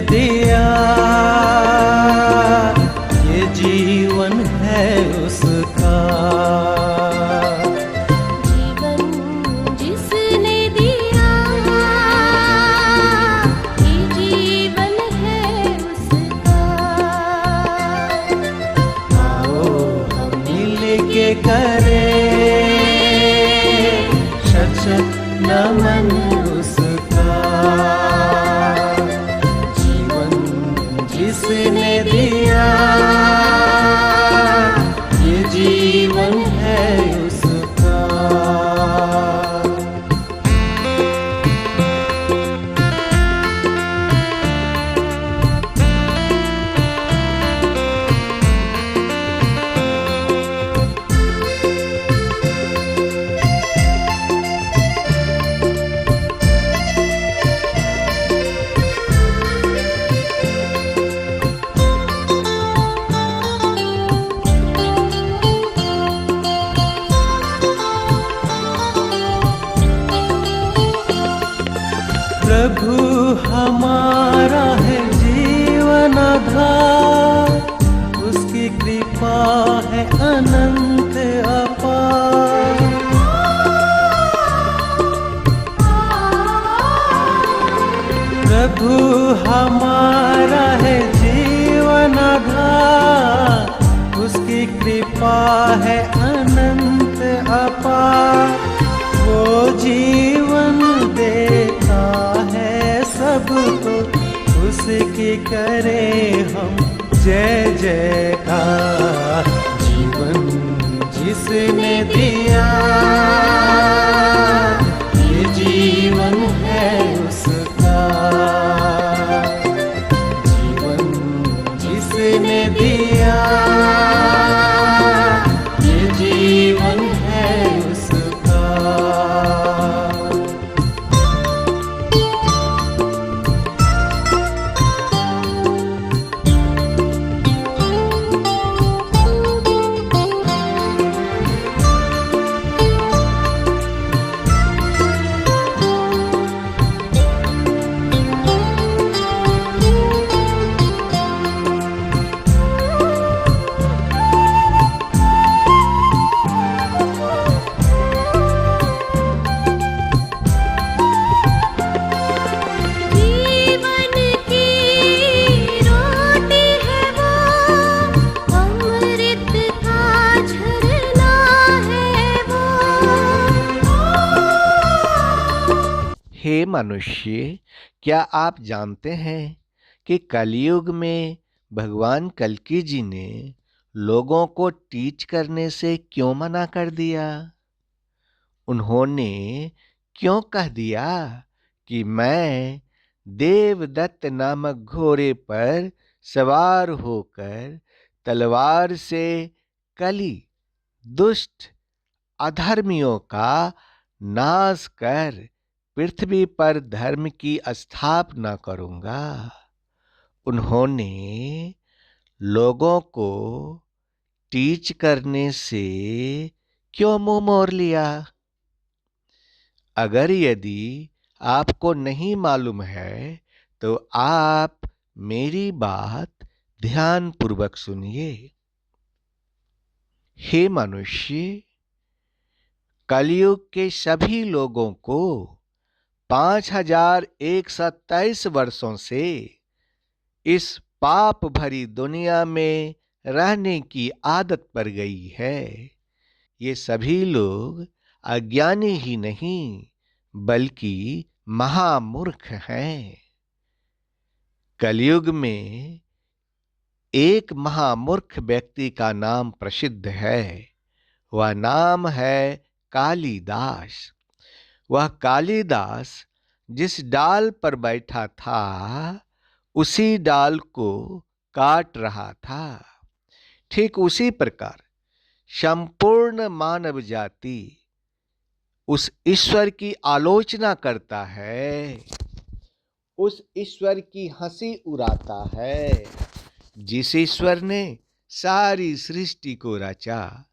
दिया, ये जीवन है उसका। जीवन जिसने दिया, ये जीवन है उसका। आओ हम मिल के करें शत शत नमन उसका। जीवन जिसने दिया, ये जीवन है उसका। प्रभु हमारा है जीवन आधार, उसकी कृपा है अनंत अपार। प्रभु हमारा है जीवन आधार, उसकी कृपा है अनंत अपार। वो जीवन देता है सबको, उसकी करे हम जय जयकार। जीवन जिसने दिया, ये जीवन है उसका। जीवन जिसने दिया, ये जीवन है उसका। जीवन की रोटी है वो, अमृत का झरना है वो। हे मनुष्य, क्या आप जानते हैं कि कलयुग में भगवान कल्कि जी ने लोगों को टीच करने से क्यों मना कर दिया? उन्होंने क्यों कह दिया कि मैं देवदत्त नामक घोड़े पर सवार होकर तलवार से कली दुष्ट अधर्मियों का नाश कर पृथ्वी पर धर्म की स्थापना करूंगा। उन्होंने लोगों को टीच करने से क्यों मुंह मोड़ लिया? अगर यदि आपको नहीं मालूम है तो आप मेरी बात ध्यानपूर्वक सुनिए। हे मनुष्य, कलयुग के सभी लोगों को 5123 वर्षों से इस पाप भरी दुनिया में रहने की आदत पड़ गई है। ये सभी लोग अज्ञानी ही नहीं बल्कि महामूर्ख हैं। कलयुग में एक महामूर्ख व्यक्ति का नाम प्रसिद्ध है। वह नाम है कालिदास। वह कालिदास जिस डाल पर बैठा था उसी डाल को काट रहा था। ठीक उसी प्रकार संपूर्ण मानव जाति उस ईश्वर की आलोचना करता है, उस ईश्वर की हंसी उड़ाता है जिस ईश्वर ने सारी सृष्टि को रचा।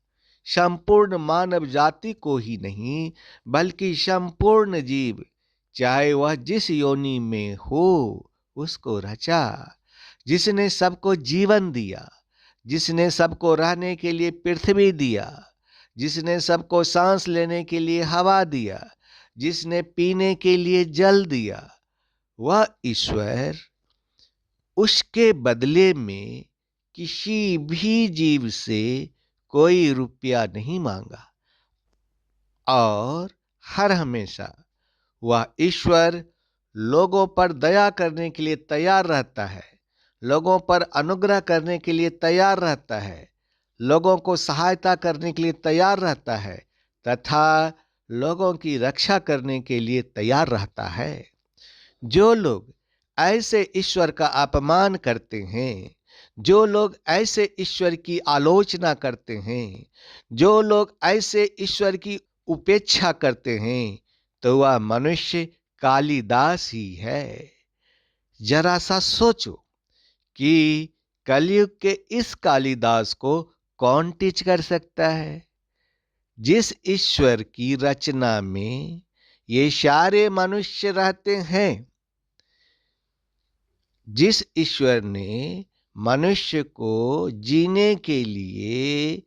संपूर्ण मानव जाति को ही नहीं बल्कि संपूर्ण जीव, चाहे वह जिस योनि में हो, उसको रचा, जिसने सबको जीवन दिया, जिसने सबको रहने के लिए पृथ्वी दिया, जिसने सबको सांस लेने के लिए हवा दिया, जिसने पीने के लिए जल दिया, वह ईश्वर उसके बदले में किसी भी जीव से कोई रुपया नहीं मांगा और हर हमेशा वह ईश्वर लोगों पर दया करने के लिए तैयार रहता है, लोगों पर अनुग्रह करने के लिए तैयार रहता है, लोगों को सहायता करने के लिए तैयार रहता है तथा लोगों की रक्षा करने के लिए तैयार रहता है। जो लोग ऐसे ईश्वर का अपमान करते हैं, जो लोग ऐसे ईश्वर की आलोचना करते हैं, जो लोग ऐसे ईश्वर की उपेक्षा करते हैं, तो वह मनुष्य कालिदास ही है। जरा सा सोचो कि कलयुग के इस कालिदास को कौन टीच कर सकता है? जिस ईश्वर की रचना में ये सारे मनुष्य रहते हैं, जिस ईश्वर ने मनुष्य को जीने के लिए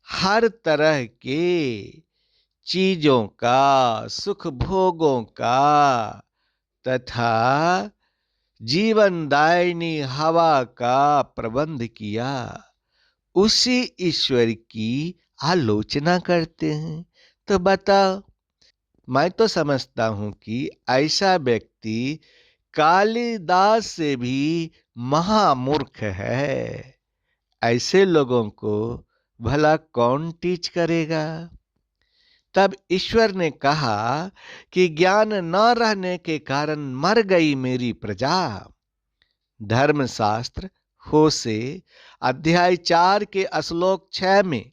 हर तरह के चीजों का, सुख भोगों का तथा जीवनदायिनी हवा का प्रबंध किया, उसी ईश्वर की आलोचना करते हैं। तो बताओ, मैं तो समझता हूं कि ऐसा व्यक्ति कालिदास से भी महामूर्ख है। ऐसे लोगों को भला कौन टीच करेगा? तब ईश्वर ने कहा कि ज्ञान न रहने के कारण मर गई मेरी प्रजा। धर्मशास्त्र होशे अध्याय 4 के श्लोक 6 में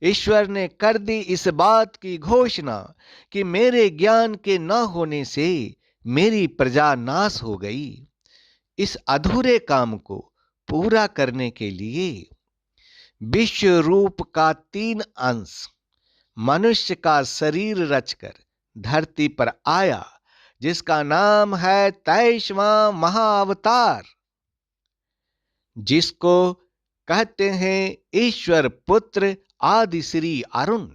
ईश्वर ने कर दी इस बात की घोषणा कि मेरे ज्ञान के न होने से मेरी प्रजा नाश हो गई। इस अधूरे काम को पूरा करने के लिए विश्व रूप का 3 अंश मनुष्य का शरीर रचकर धरती पर आया, जिसका नाम है 23वां महाअवतार, जिसको कहते हैं ईश्वर पुत्र आदि श्री अरुण।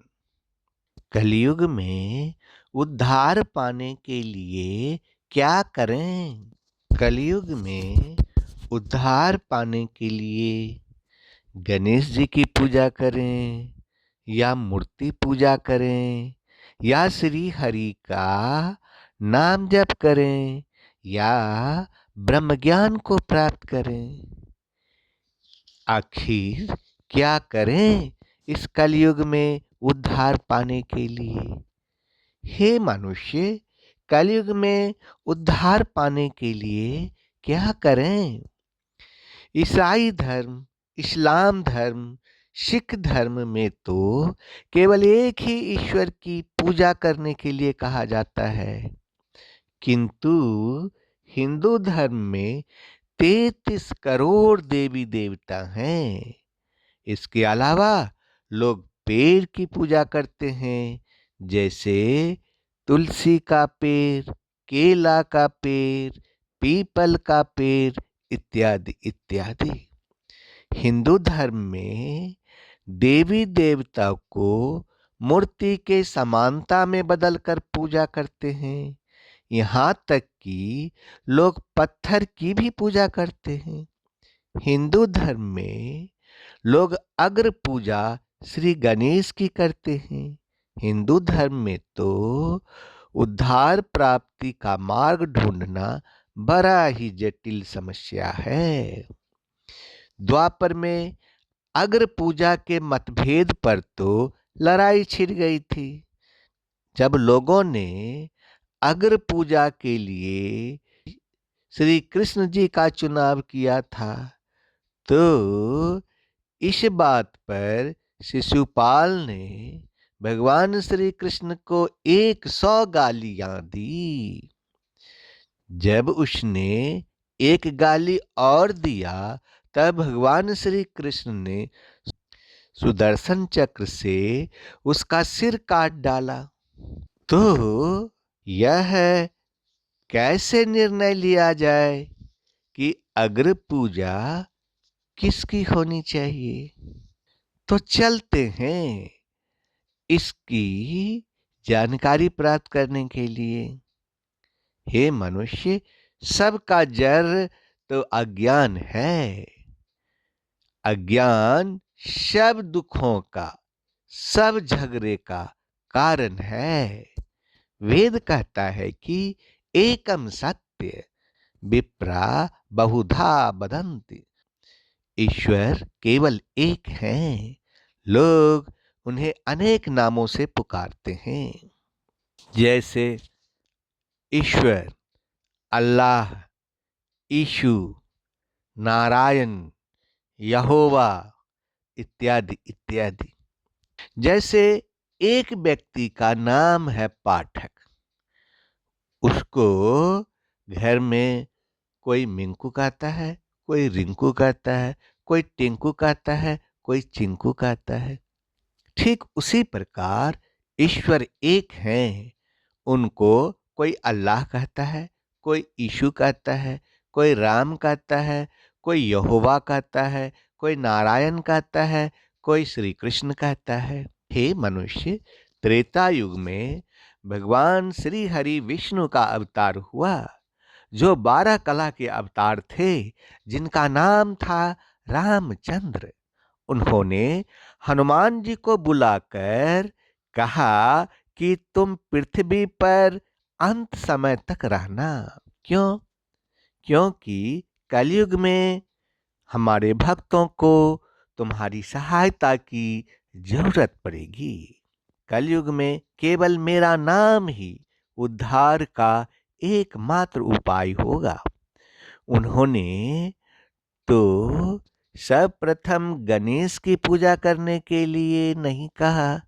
कलयुग में उद्धार पाने के लिए क्या करें? कलयुग में उद्धार पाने के लिए गणेश जी की पूजा करें या मूर्ति पूजा करें या श्री हरि का नाम जप करें या ब्रह्म ज्ञान को प्राप्त करें। आखिर क्या करें इस कलयुग में उद्धार पाने के लिए? हे मनुष्य, कलयुग में उद्धार पाने के लिए क्या करें? ईसाई धर्म, इस्लाम धर्म, सिख धर्म में तो केवल एक ही ईश्वर की पूजा करने के लिए कहा जाता है, किंतु हिंदू धर्म में 33 करोड़ देवी देवता हैं। इसके अलावा लोग पेड़ की पूजा करते हैं, जैसे तुलसी का पेड़, केला का पेड़, पीपल का पेड़ इत्यादि इत्यादि। हिंदू धर्म में देवी देवता को मूर्ति के समानता में बदलकर पूजा करते हैं। यहाँ तक कि लोग पत्थर की भी पूजा करते हैं। हिंदू धर्म में लोग अग्र पूजा श्री गणेश की करते हैं। हिंदू धर्म में तो उद्धार प्राप्ति का मार्ग ढूंढना बड़ा ही जटिल समस्या है। द्वापर में अग्र पूजा के मतभेद पर तो लड़ाई छिड़ गई थी। जब लोगों ने अग्र पूजा के लिए श्री कृष्ण जी का चुनाव किया था, तो इस बात पर शिशुपाल ने भगवान श्री कृष्ण को 100 गालियां दी। जब उसने एक गाली और दिया, तब भगवान श्री कृष्ण ने सुदर्शन चक्र से उसका सिर काट डाला। तो यह कैसे निर्णय लिया जाए कि अग्र पूजा किसकी होनी चाहिए। तो चलते हैं इसकी जानकारी प्राप्त करने के लिए। हे मनुष्य, सबका जड़ तो अज्ञान है। अज्ञान सब दुखों का, सब झगड़े का कारण है। वेद कहता है कि एकम सत्य विप्रा बहुधा वदन्ति। ईश्वर केवल एक हैं, लोग उन्हें अनेक नामों से पुकारते हैं। जैसे ईश्वर, अल्लाह, ईशु, नारायण, यहोवा इत्यादि इत्यादि। जैसे एक व्यक्ति का नाम है पाठक, उसको घर में कोई मिंकू कहता है, कोई रिंकू कहता है, कोई टिंकू कहता है, कोई चिंकू कहता है। ठीक उसी प्रकार ईश्वर एक हैं, उनको कोई अल्लाह कहता है, कोई ईशु कहता है, कोई राम कहता है, कोई यहोवा कहता है, कोई नारायण कहता है, कोई श्री कृष्ण कहता है। हे मनुष्य, त्रेता युग में भगवान श्री हरि विष्णु का अवतार हुआ, जो 12 कला के अवतार थे, जिनका नाम था रामचंद्र। उन्होंने हनुमान जी को बुलाकर कहा कि तुम पृथ्वी पर अंत समय तक रहना। क्यों? क्योंकि कलयुग में हमारे भक्तों को तुम्हारी सहायता की जरूरत पड़ेगी। कलयुग में केवल मेरा नाम ही उद्धार का एकमात्र उपाय होगा। उन्होंने तो सर्वप्रथम गणेश की पूजा करने के लिए नहीं कहा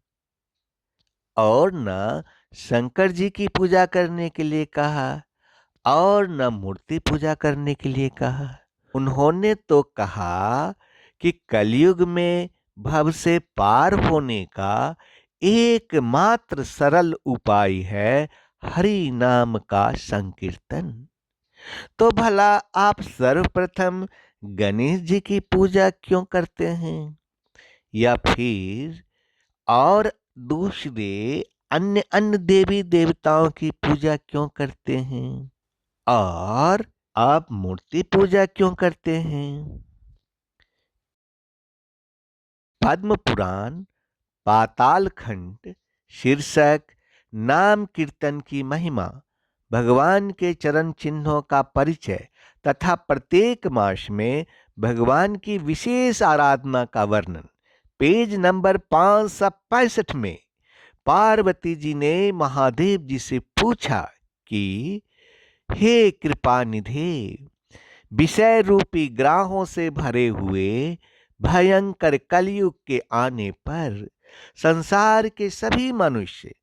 और न शंकर जी की पूजा करने के लिए कहा और न मूर्ति पूजा करने के लिए कहा। उन्होंने तो कहा कि कलयुग में भव से पार होने का एकमात्र सरल उपाय है हरि नाम का संकीर्तन। तो भला आप सर्वप्रथम गणेश जी की पूजा क्यों करते हैं, या फिर और दूसरे अन्य अन्य देवी देवताओं की पूजा क्यों करते हैं, और आप मूर्ति पूजा क्यों करते हैं? पद्म पुराण पाताल खंड शीर्षक नाम कीर्तन की महिमा, भगवान के चरण चिन्हों का परिचय तथा प्रत्येक मास में भगवान की विशेष आराधना का वर्णन, पेज नंबर 565 में पार्वती जी ने महादेव जी से पूछा कि हे कृपा निधे, विषय रूपी ग्राहों से भरे हुए भयंकर कलयुग के आने पर संसार के सभी मनुष्य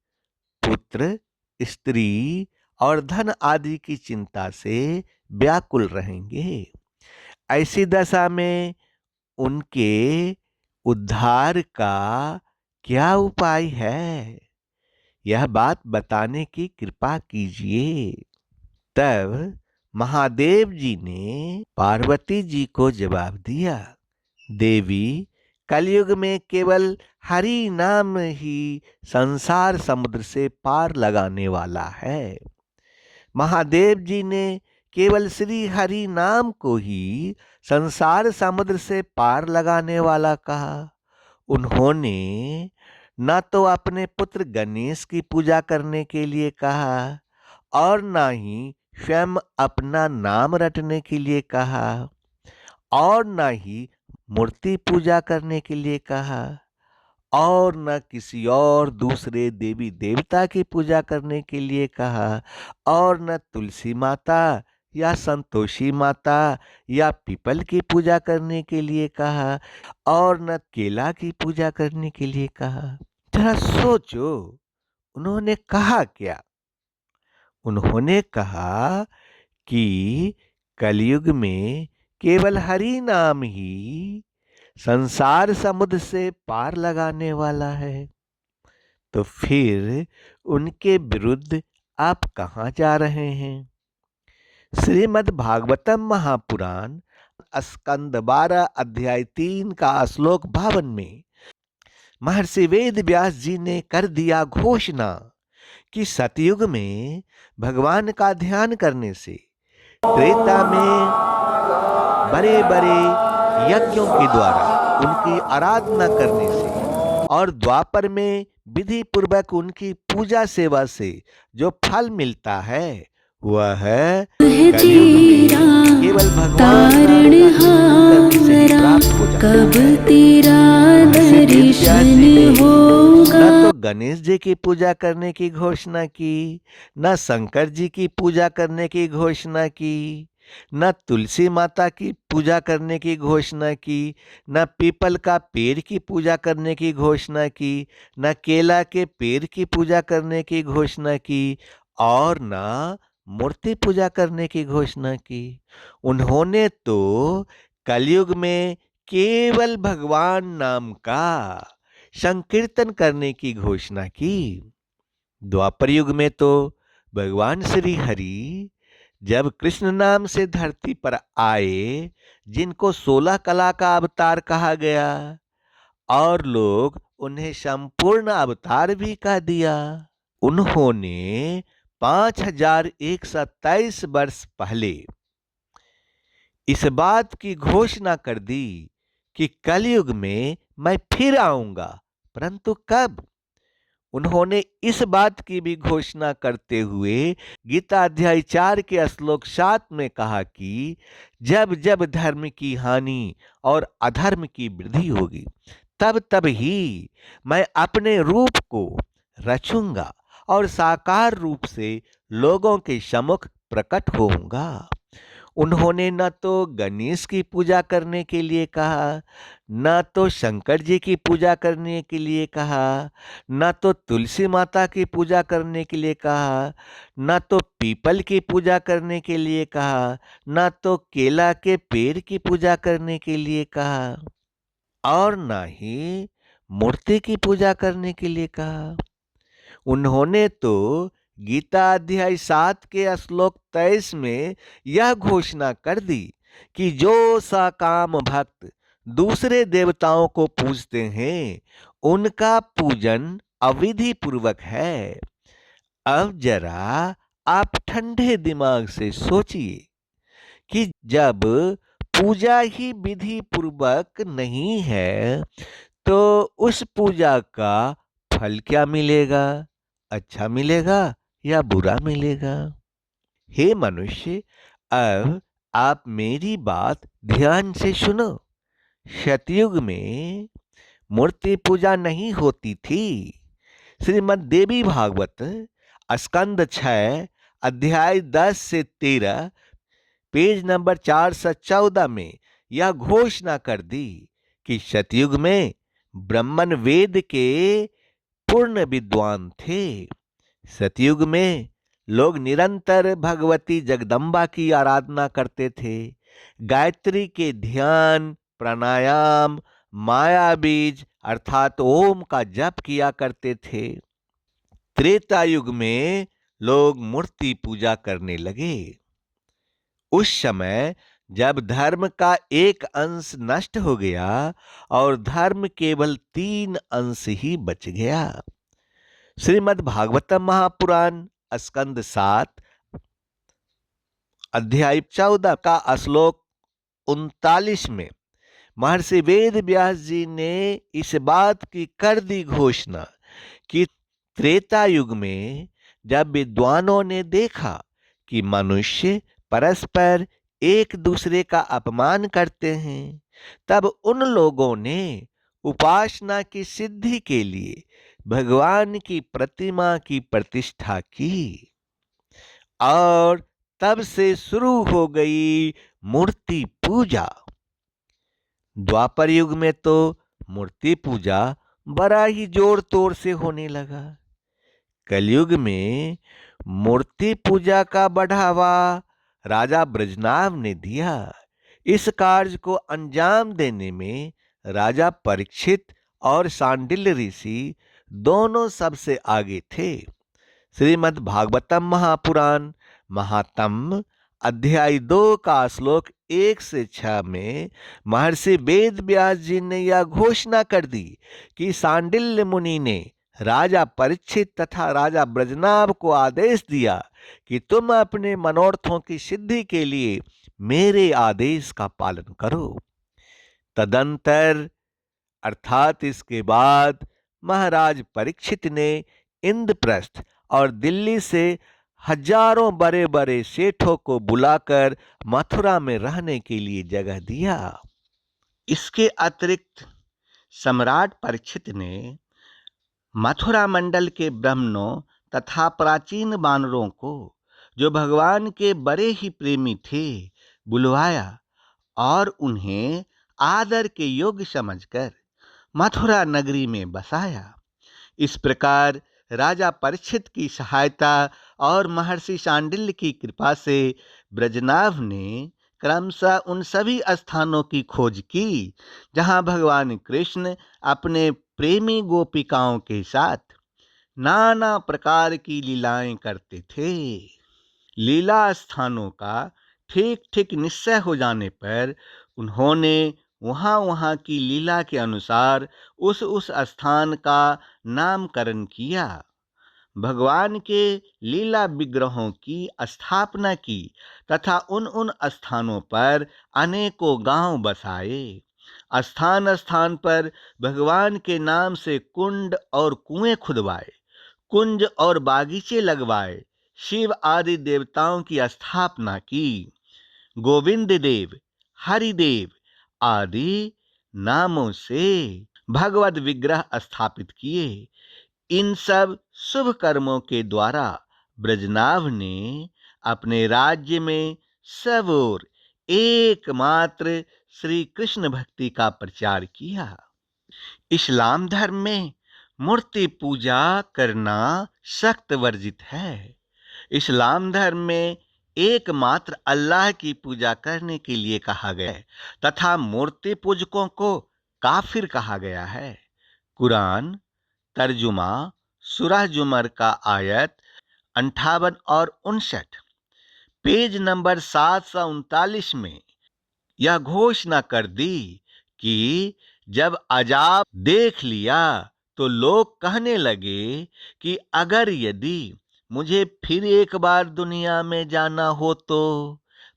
पुत्र, स्त्री और धन आदि की चिंता से व्याकुल रहेंगे। ऐसी दशा में उनके उद्धार का क्या उपाय है, यह बात बताने की कृपा कीजिए। तब महादेव जी ने पार्वती जी को जवाब दिया, देवी, कलयुग में केवल हरि नाम ही संसार समुद्र से पार लगाने वाला है। महादेव जी ने केवल श्री हरि नाम को ही संसार समुद्र से पार लगाने वाला कहा। उन्होंने न तो अपने पुत्र गणेश की पूजा करने के लिए कहा और न ही स्वयं अपना नाम रटने के लिए कहा और न ही मूर्ति पूजा करने के लिए कहा और न किसी और दूसरे देवी देवता की पूजा करने के लिए कहा और न तुलसी माता या संतोषी माता या पीपल की पूजा करने के लिए कहा और न केला की पूजा करने के लिए कहा। जरा सोचो, उन्होंने कहा क्या? उन्होंने कहा कि कलयुग में केवल हरि नाम ही संसार समुद्र से पार लगाने वाला है। तो फिर उनके विरुद्ध आप कहाँ जा रहे हैं? श्रीमद् भागवतम महापुराण स्कंद 12 अध्याय 3 का श्लोक 52 में महर्षि वेद व्यास जी ने कर दिया घोषणा कि सतयुग में भगवान का ध्यान करने से, त्रेता में बड़े बड़े यज्ञों के द्वारा उनकी आराधना करने से और द्वापर में विधि पूर्वक उनकी पूजा सेवा से जो फल मिलता है वह है कलयुग में केवल भगवान नाम का कीर्तन करने से ही प्राप्त हो जाता है। तेरा दर्शन होगा। न तो गणेश जी की पूजा करने की घोषणा की, न शंकर जी की पूजा करने की घोषणा की, न तुलसी माता की पूजा करने की घोषणा की, न पीपल का पेड़ की पूजा करने की घोषणा की, न केला के पेड़ की पूजा करने की घोषणा की और न मूर्ति पूजा करने की घोषणा की। उन्होंने तो कलयुग में केवल भगवान नाम का संकीर्तन करने की घोषणा की। द्वापर युग में तो भगवान श्री हरि जब कृष्ण नाम से धरती पर आए, जिनको 16 कला का अवतार कहा गया और लोग उन्हें संपूर्ण अवतार भी कह दिया, उन्होंने 5127 वर्ष पहले इस बात की घोषणा कर दी कि कलयुग में मैं फिर आऊंगा, परंतु कब? उन्होंने इस बात की भी घोषणा करते हुए गीता अध्याय 4 के श्लोक 7 में कहा कि जब जब धर्म की हानि और अधर्म की वृद्धि होगी, तब तब ही मैं अपने रूप को रचूंगा और साकार रूप से लोगों के सम्मुख प्रकट होऊंगा। उन्होंने न तो गणेश की पूजा करने के लिए कहा, न तो शंकर जी की पूजा करने के लिए कहा, न तो तुलसी माता की पूजा करने के लिए कहा, न तो पीपल की पूजा करने के लिए कहा, न तो केला के पेड़ की पूजा करने के लिए कहा और न ही मूर्ति की पूजा करने के लिए कहा। उन्होंने तो गीता अध्याय 7 के श्लोक 23 में यह घोषणा कर दी कि जो सकाम भक्त दूसरे देवताओं को पूजते हैं उनका पूजन अविधि पूर्वक है। अब जरा आप ठंडे दिमाग से सोचिए कि जब पूजा ही विधि पूर्वक नहीं है तो उस पूजा का फल क्या मिलेगा? अच्छा मिलेगा या बुरा मिलेगा? हे मनुष्य, अब आप मेरी बात ध्यान से सुनो। सतयुग में मूर्ति पूजा नहीं होती थी। श्रीमद् देवी भागवत स्कंद 6 अध्याय 10 से 13 पेज नंबर 414 में यह घोषणा कर दी कि सतयुग में ब्राह्मण वेद के पूर्ण विद्वान थे। सतयुग में लोग निरंतर भगवती जगदम्बा की आराधना करते थे, गायत्री के ध्यान, प्राणायाम, माया बीज अर्थात ओम का जप किया करते थे। त्रेता युग में लोग मूर्ति पूजा करने लगे। उस समय जब धर्म का एक अंश नष्ट हो गया और धर्म केवल 3 अंश ही बच गया। श्रीमद् भागवतम महापुराण स्कंद 7 अध्याय 14 का श्लोक 39 में महर्षि वेद व्यास जी ने इस बात की कर दी घोषणा कि त्रेता युग में जब विद्वानों ने देखा कि मनुष्य परस्पर एक दूसरे का अपमान करते हैं, तब उन लोगों ने उपासना की सिद्धि के लिए भगवान की प्रतिमा की प्रतिष्ठा की और तब से शुरू हो गई मूर्ति पूजा। द्वापर युग में तो मूर्ति पूजा बड़ा ही जोर तोर से होने लगा। कलयुग में मूर्ति पूजा का बढ़ावा राजा ब्रजनाभ ने दिया। इस कार्य को अंजाम देने में राजा परीक्षित और शांडिल्य ऋषि दोनों सबसे आगे थे। श्रीमद् भागवतम महापुराण महात्म्य अध्याय 2 का श्लोक 1 से 6 में महर्षि वेद व्यास जी ने यह घोषणा कर दी कि सांडिल्य मुनि ने राजा परीक्षित तथा राजा ब्रजनाभ को आदेश दिया कि तुम अपने मनोरथों की सिद्धि के लिए मेरे आदेश का पालन करो। तदंतर अर्थात इसके बाद महाराज परीक्षित ने इंद्रप्रस्थ और दिल्ली से हजारों बड़े बड़े सेठों को बुलाकर मथुरा में रहने के लिए जगह दिया। इसके अतिरिक्त सम्राट परीक्षित ने मथुरा मंडल के ब्राह्मणों तथा प्राचीन वानरों को, जो भगवान के बड़े ही प्रेमी थे, बुलवाया और उन्हें आदर के योग्य समझकर मथुरा नगरी में बसाया। इस प्रकार राजा परीक्षित की सहायता और महर्षि शांडिल्य की कृपा से ब्रजनाभ ने क्रमशः उन सभी स्थानों की खोज की जहां भगवान कृष्ण अपने प्रेमी गोपिकाओं के साथ नाना प्रकार की लीलाएं करते थे। लीला स्थानों का ठीक ठीक निश्चय हो जाने पर उन्होंने वहां की लीला के अनुसार उस स्थान का नामकरण किया, भगवान के लीला विग्रहों की स्थापना की तथा उन स्थानों पर अनेकों गांव बसाए। स्थान स्थान पर भगवान के नाम से कुंड और कुएं खुदवाए, कुंज और बागीचे लगवाए, शिव आदि देवताओं की स्थापना की, गोविंद देव, हरिदेव आदि नामों से भगवत विग्रह स्थापित किए। इन सब शुभ कर्मों के द्वारा ब्रजनाभ ने अपने राज्य में सब ओर एकमात्र श्री कृष्ण भक्ति का प्रचार किया। इस्लाम धर्म में मूर्ति पूजा करना सख्त वर्जित है। इस्लाम धर्म में एकमात्र अल्लाह की पूजा करने के लिए कहा गया है तथा मूर्ति पूजकों को काफिर कहा गया है। कुरान तर्जुमा सूरह जुमर का आयत 58 और 59, पेज नंबर 739 में यह घोषणा कर दी कि जब अजाब देख लिया तो लोग कहने लगे कि अगर यदि मुझे फिर एक बार दुनिया में जाना हो तो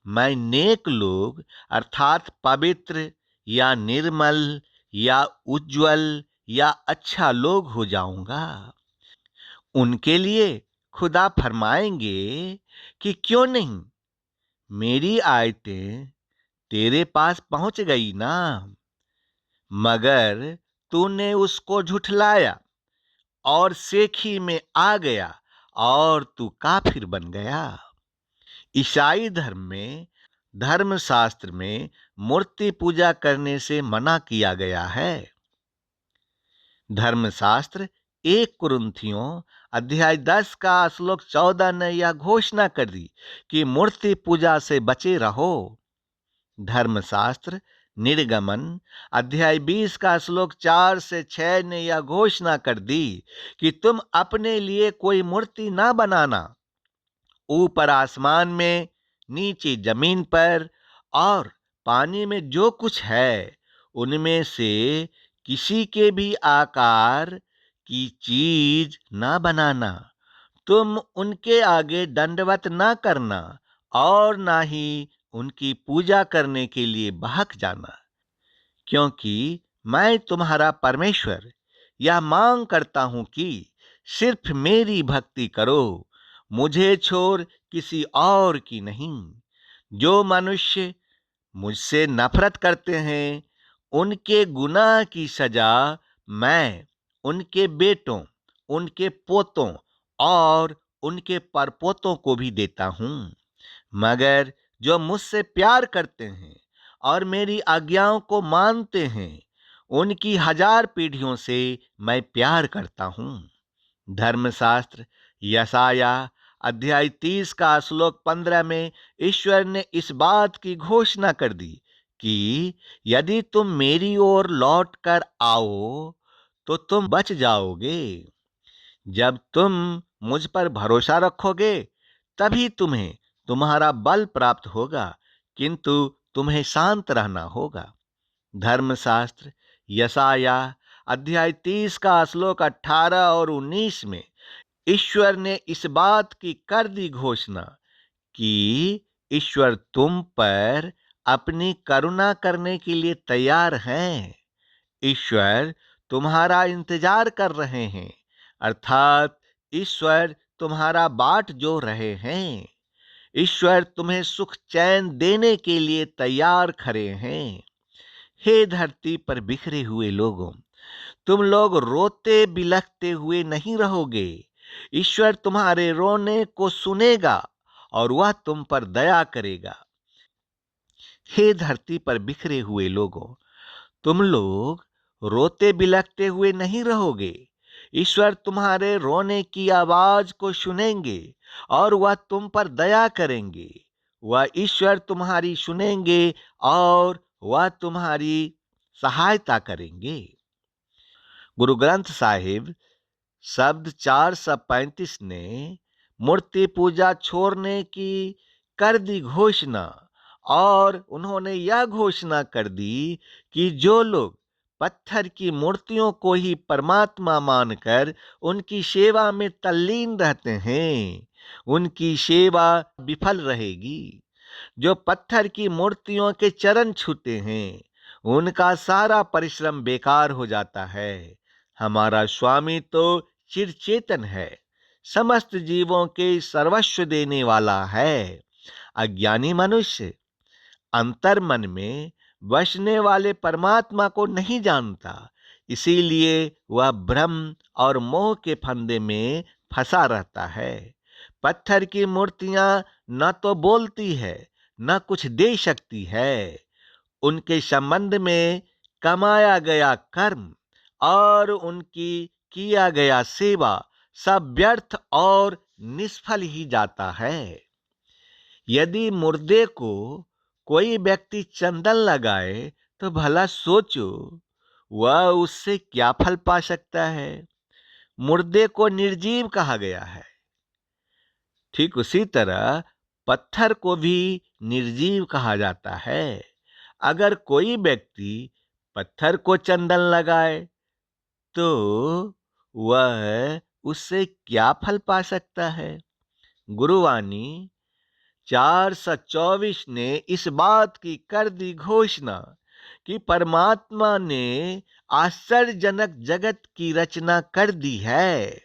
मैं नेक लोग अर्थात पवित्र या निर्मल या उज्जवल या अच्छा लोग हो जाऊंगा। उनके लिए खुदा फरमाएंगे कि क्यों नहीं, मेरी आयतें तेरे पास पहुंच गई ना, मगर तूने उसको झुठलाया और सेखी में आ गया और तू काफिर बन गया। ईसाई धर्म में धर्मशास्त्र में मूर्ति पूजा करने से मना किया गया है। धर्मशास्त्र 1 कुरिन्थियों अध्याय 10 का श्लोक 14 ने यह घोषणा कर दी कि मूर्ति पूजा से बचे रहो। धर्मशास्त्र निर्गमन अध्याय 20 का श्लोक 4 से 6 ने यह घोषणा कर दी कि तुम अपने लिए कोई मूर्ति ना बनाना। ऊपर आसमान में, नीचे जमीन पर और पानी में जो कुछ है उनमें से किसी के भी आकार की चीज ना बनाना। तुम उनके आगे दंडवत ना करना और ना ही उनकी पूजा करने के लिए बहक जाना, क्योंकि मैं तुम्हारा परमेश्वर यह मांग करता हूं कि सिर्फ मेरी भक्ति करो, मुझे छोड़ किसी और की नहीं। जो मनुष्य मुझसे नफरत करते हैं उनके गुनाह की सजा मैं उनके बेटों, उनके पोतों और उनके परपोतों को भी देता हूं। मगर जो मुझसे प्यार करते हैं और मेरी आज्ञाओं को मानते हैं उनकी 1000 पीढ़ियों से मैं प्यार करता हूं। धर्मशास्त्र यशाया अध्याय 30 का श्लोक 15 में ईश्वर ने इस बात की घोषणा कर दी कि यदि तुम मेरी ओर लौट कर आओ तो तुम बच जाओगे। जब तुम मुझ पर भरोसा रखोगे तभी तुम्हें तुम्हारा बल प्राप्त होगा, किंतु तुम्हें शांत रहना होगा। धर्मशास्त्र यशाया अध्याय 30 का श्लोक 18 और 19 में ईश्वर ने इस बात की कर दी घोषणा कि ईश्वर तुम पर अपनी करुणा करने के लिए तैयार हैं। ईश्वर तुम्हारा इंतजार कर रहे हैं, अर्थात ईश्वर तुम्हारा बाट जोह रहे हैं। ईश्वर तुम्हें सुख चैन देने के लिए तैयार खड़े हैं। हे धरती पर बिखरे हुए लोगों, तुम लोग रोते बिलखते हुए नहीं रहोगे। ईश्वर तुम्हारे रोने को सुनेगा और वह तुम पर दया करेगा। हे धरती पर बिखरे हुए लोगों, तुम लोग रोते बिलखते हुए नहीं रहोगे। ईश्वर तुम्हारे रोने की आवाज को सुनेंगे और वह तुम पर दया करेंगे। वह ईश्वर तुम्हारी सुनेंगे और वह तुम्हारी सहायता करेंगे। गुरु ग्रंथ साहिब शब्द 435 ने मूर्ति पूजा छोड़ने की कर दी घोषणा, और उन्होंने यह घोषणा कर दी कि जो लोग पत्थर की मूर्तियों को ही परमात्मा मानकर उनकी सेवा में तल्लीन रहते हैं, उनकी सेवा विफल रहेगी। जो पत्थर की मूर्तियों के चरण छूते हैं, उनका सारा परिश्रम बेकार हो जाता है। हमारा स्वामी तो चिरचेतन है, समस्त जीवों के सर्वस्व देने वाला है। अज्ञानी मनुष्य अंतर मन में बसने वाले परमात्मा को नहीं जानता, इसीलिए वह भ्रम और मोह के फंदे में फंसा रहता है। पत्थर की मूर्तियां न तो बोलती है, न कुछ दे सकती है। उनके संबंध में कमाया गया कर्म और उनकी किया गया सेवा सब व्यर्थ और निष्फल ही जाता है। यदि मुर्दे को कोई व्यक्ति चंदन लगाए तो भला सोचो वह उससे क्या फल पा सकता है। मुर्दे को निर्जीव कहा गया है, ठीक उसी तरह पत्थर को भी निर्जीव कहा जाता है। अगर कोई व्यक्ति पत्थर को चंदन लगाए तो वह उससे क्या फल पा सकता है। गुरुवाणी 424 ने इस बात की कर दी घोषणा कि परमात्मा ने आश्चर्यजनक जगत की रचना कर दी है।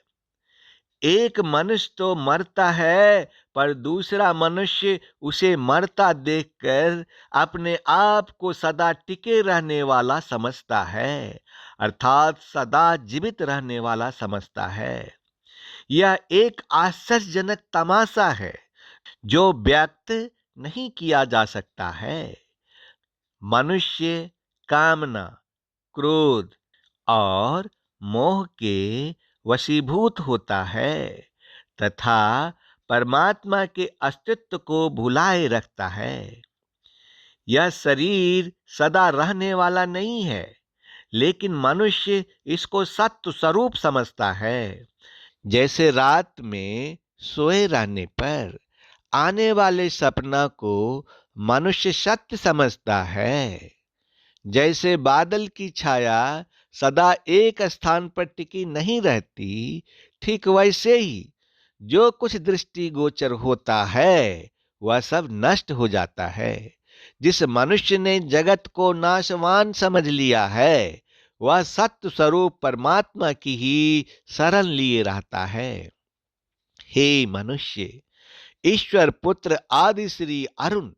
एक मनुष्य तो मरता है, पर दूसरा मनुष्य उसे मरता देखकर अपने आप को सदा टिके रहने वाला समझता है, अर्थात सदा जीवित रहने वाला समझता है। यह एक आश्चर्यजनक तमाशा है जो व्यक्त नहीं किया जा सकता है। मनुष्य कामना, क्रोध और मोह के वशीभूत होता है तथा परमात्मा के अस्तित्व को भुलाए रखता है। यह शरीर सदा रहने वाला नहीं है, लेकिन मनुष्य इसको सत्य स्वरूप समझता है। जैसे रात में सोए रहने पर आने वाले सपना को मनुष्य सत्य समझता है, जैसे बादल की छाया सदा एक स्थान पर टिकी नहीं रहती, ठीक वैसे ही जो कुछ दृष्टिगोचर होता है वह सब नष्ट हो जाता है। जिस मनुष्य ने जगत को नाशवान समझ लिया है वह सत्य स्वरूप परमात्मा की ही शरण लिए रहता है। हे मनुष्य, ईश्वर पुत्र आदि श्री अरुण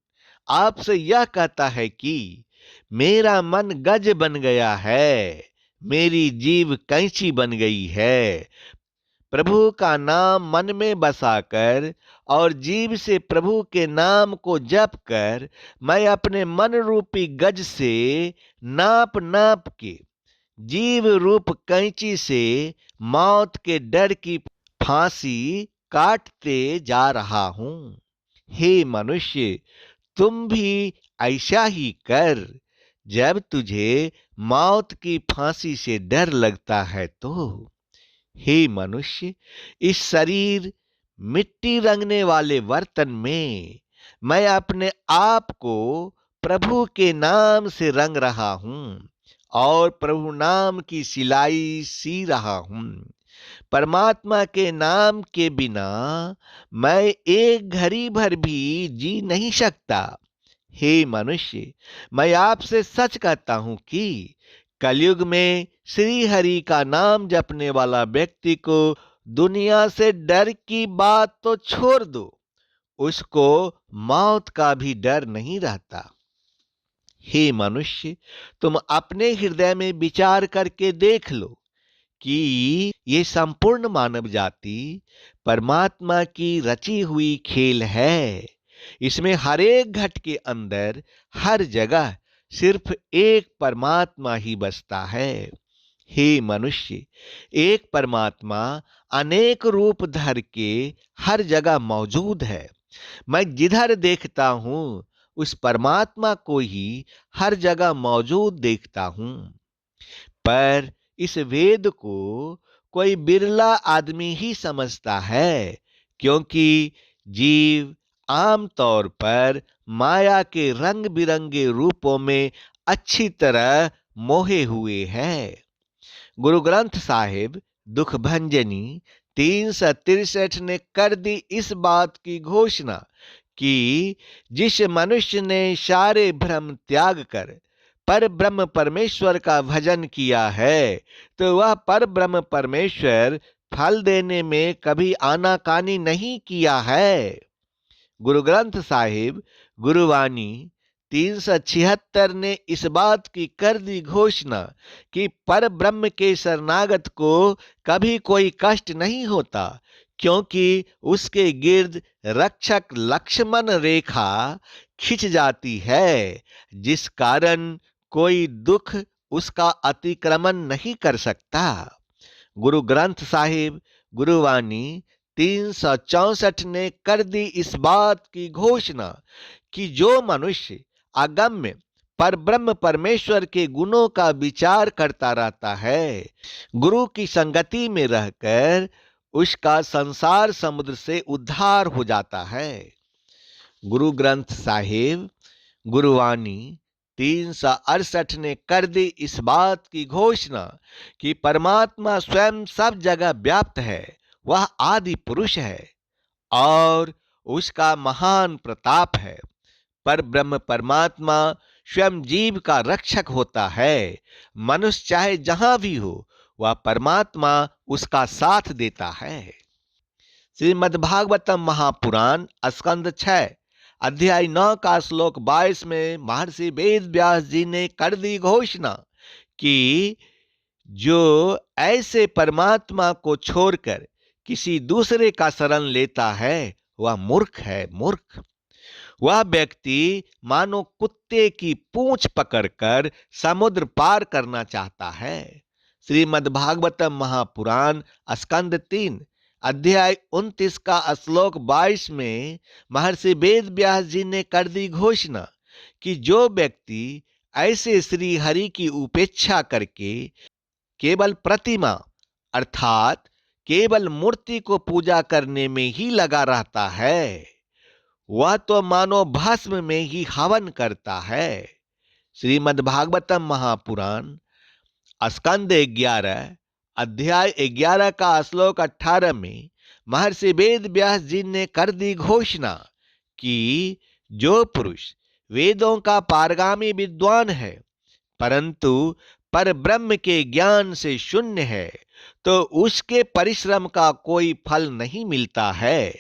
आपसे यह कहता है कि मेरा मन गज बन गया है, मेरी जीव कैंची बन गई है। प्रभु का नाम मन में बसाकर और जीव से प्रभु के नाम को जप कर मैं अपने मन रूपी गज से नाप नाप के जीव रूप कैंची से मौत के डर की फांसी काटते जा रहा हूं। हे मनुष्य, तुम भी ऐसा ही कर। जब तुझे मौत की फांसी से डर लगता है तो हे मनुष्य, इस शरीर मिट्टी रंगने वाले बर्तन में मैं अपने आप को प्रभु के नाम से रंग रहा हूं और प्रभु नाम की सिलाई सी रहा हूं। परमात्मा के नाम के बिना मैं एक घड़ी भर भी जी नहीं सकता। हे मनुष्य, मैं आपसे सच कहता हूं कि कलयुग में श्री हरि का नाम जपने वाला व्यक्ति को दुनिया से डर की बात तो छोड़ दो, उसको मौत का भी डर नहीं रहता। हे मनुष्य, तुम अपने हृदय में विचार करके देख लो कि ये संपूर्ण मानव जाति परमात्मा की रची हुई खेल है। इसमें हर एक घट के अंदर हर जगह सिर्फ एक परमात्मा ही बसता है। हे मनुष्य, एक परमात्मा अनेक रूप धर के हर जगह मौजूद है। मैं जिधर देखता हूं उस परमात्मा को ही हर जगह मौजूद देखता हूं। पर इस वेद को कोई बिरला आदमी ही समझता है, क्योंकि जीव आमतौर पर माया के रंग बिरंगे रूपों में अच्छी तरह मोहे हुए हैं। गुरु ग्रंथ साहिब दुख भंजनी 363 ने कर दी इस बात की घोषणा कि जिस मनुष्य ने सारे भ्रम त्याग कर पर ब्रह्म परमेश्वर का भजन किया है तो वह पर ब्रह्म परमेश्वर फल देने में कभी आनाकानी नहीं किया है। गुरु ग्रंथ साहिब गुरुवाणी 376 ने इस बात की कर दी घोषणा कि पर ब्रह्म के शरणागत को कभी कोई कष्ट नहीं होता, क्योंकि उसके गिर्द रक्षक लक्ष्मण रेखा खिंच जाती है, जिस कारण कोई दुख उसका अतिक्रमण नहीं कर सकता। गुरु ग्रंथ साहिब गुरुवाणी 364 ने कर दी इस बात की घोषणा कि जो मनुष्य अगम्य पर ब्रह्म परमेश्वर के गुणों का विचार करता रहता है, गुरु की संगति में रहकर उसका संसार समुद्र से उद्धार हो जाता है। गुरु ग्रंथ साहिब गुरुवाणी 368 ने कर दी इस बात की घोषणा कि परमात्मा स्वयं सब जगह व्याप्त है, वह आदि पुरुष है और उसका महान प्रताप है। पर ब्रह्म परमात्मा स्वयं जीव का रक्षक होता है। मनुष्य चाहे जहां भी हो, वह परमात्मा उसका साथ देता है। श्रीमद्भागवतम महापुराण स्कंद 6 अध्याय 9 का श्लोक 22 में महर्षि वेद व्यास जी ने कर दी घोषणा कि जो ऐसे परमात्मा को छोड़कर किसी दूसरे का शरण लेता है वह मूर्ख है, मूर्ख। वह व्यक्ति मानो कुत्ते की पूंछ पकड़कर समुद्र पार करना चाहता है। श्रीमद्भागवतम महापुराण स्कंद 3 अध्याय 29 का श्लोक 22 में महर्षि वेद व्यास जी ने कर दी घोषणा कि जो व्यक्ति ऐसे श्री हरि की उपेक्षा करके केवल प्रतिमा अर्थात केवल मूर्ति को पूजा करने में ही लगा रहता है, वह तो मानो भस्म में ही हवन करता है। श्रीमद्भागवतम महापुराण स्कंद 11 अध्याय 11 का श्लोक 18 में महर्षि वेद व्यास जी ने कर दी घोषणा कि जो पुरुष वेदों का पारगामी विद्वान है परंतु पर ब्रह्म के ज्ञान से शून्य है, तो उसके परिश्रम का कोई फल नहीं मिलता है,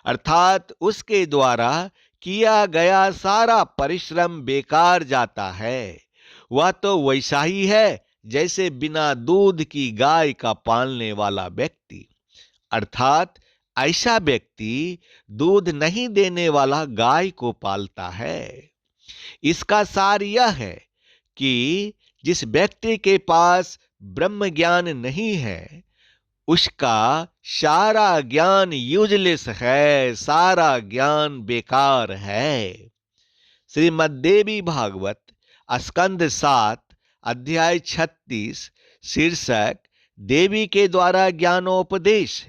अर्थात उसके द्वारा किया गया सारा परिश्रम बेकार जाता है। वह तो वैसा ही है जैसे बिना दूध की गाय का पालने वाला व्यक्ति, अर्थात ऐसा व्यक्ति दूध नहीं देने वाला गाय को पालता है। इसका सार यह है कि जिस व्यक्ति के पास ब्रह्म ज्ञान नहीं है उसका सारा ज्ञान यूजलेस है, सारा ज्ञान बेकार है। श्रीमद्देवी भागवत स्कंद 7 अध्याय 36 शीर्षक देवी के द्वारा ज्ञानोपदेश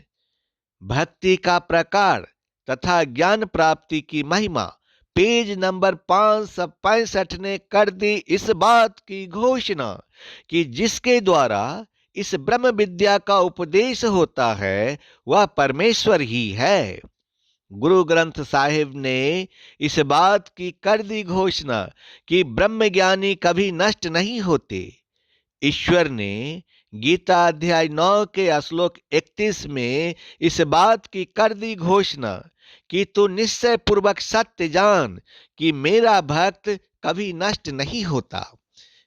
भक्ति का प्रकार तथा ज्ञान प्राप्ति की महिमा पेज नंबर 565 ने कर दी इस बात की घोषणा कि जिसके द्वारा इस ब्रह्म विद्या का उपदेश होता है वह परमेश्वर ही है। गुरु ग्रंथ साहिब ने इस बात की कर दी घोषणा कि ब्रह्म ज्ञानी कभी नष्ट नहीं होते। ईश्वर ने गीता अध्याय 9 के श्लोक 31 में इस बात की कर दी घोषणा कि तू निश्चय पूर्वक सत्य जान कि मेरा भक्त कभी नष्ट नहीं होता।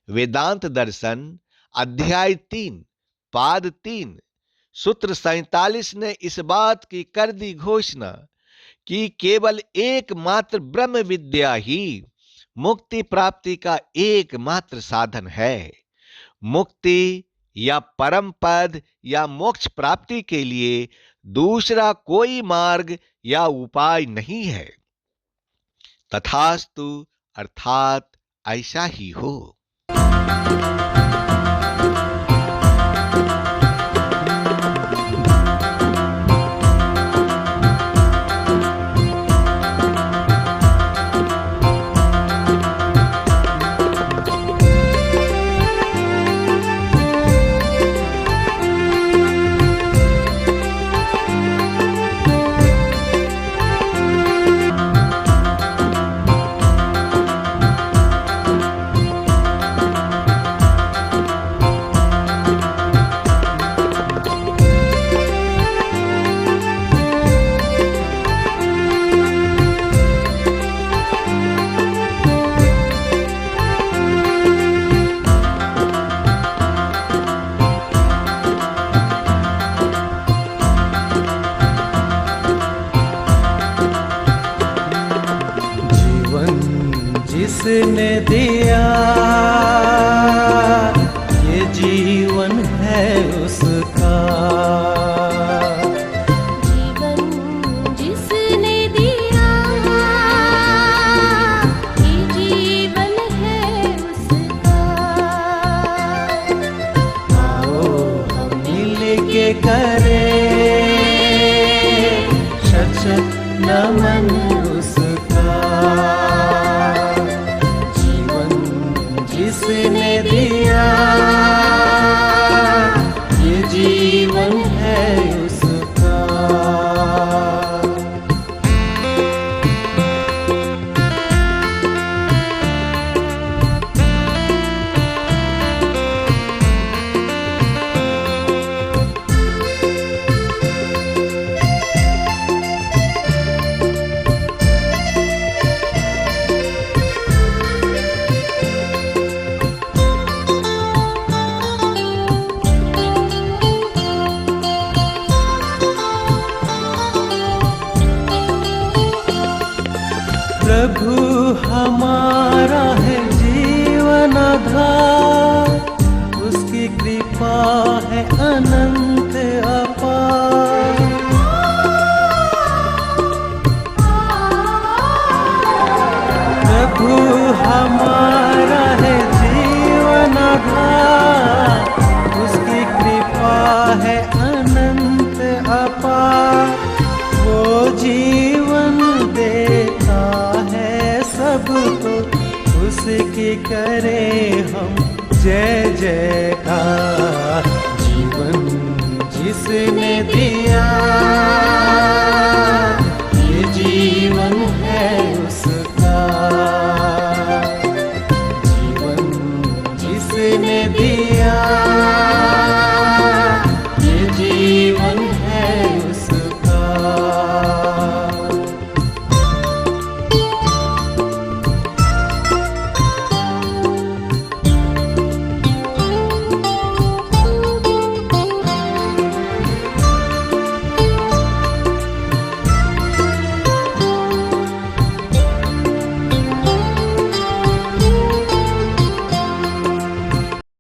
वेदांत दर्शन अध्याय 3 पाद 3 सूत्र 47 ने इस बात की कर दी घोषणा कि केवल एकमात्र ब्रह्म विद्या ही मुक्ति प्राप्ति का एकमात्र साधन है। मुक्ति या परम पद या मोक्ष प्राप्ति के लिए दूसरा कोई मार्ग या उपाय नहीं है। तथास्तु अर्थात ऐसा ही हो। जिसने दिया ये जीवन है उसका। जीवन जिसने दिया ये जीवन है उसका। आओ हम मिल के करें शत शत नमन उसका। जिसने दिया ये जीवन है उसका। प्रभु हमारा है जीवन आधार, उसकी कृपा है अनंत अपार। प्रभु हमारा है जीवन आधार, उसकी कृपा है अनंत अपार। वो जीवन देता सबको, उसकी करे हम जय जयकार। जीवन जिसने दिया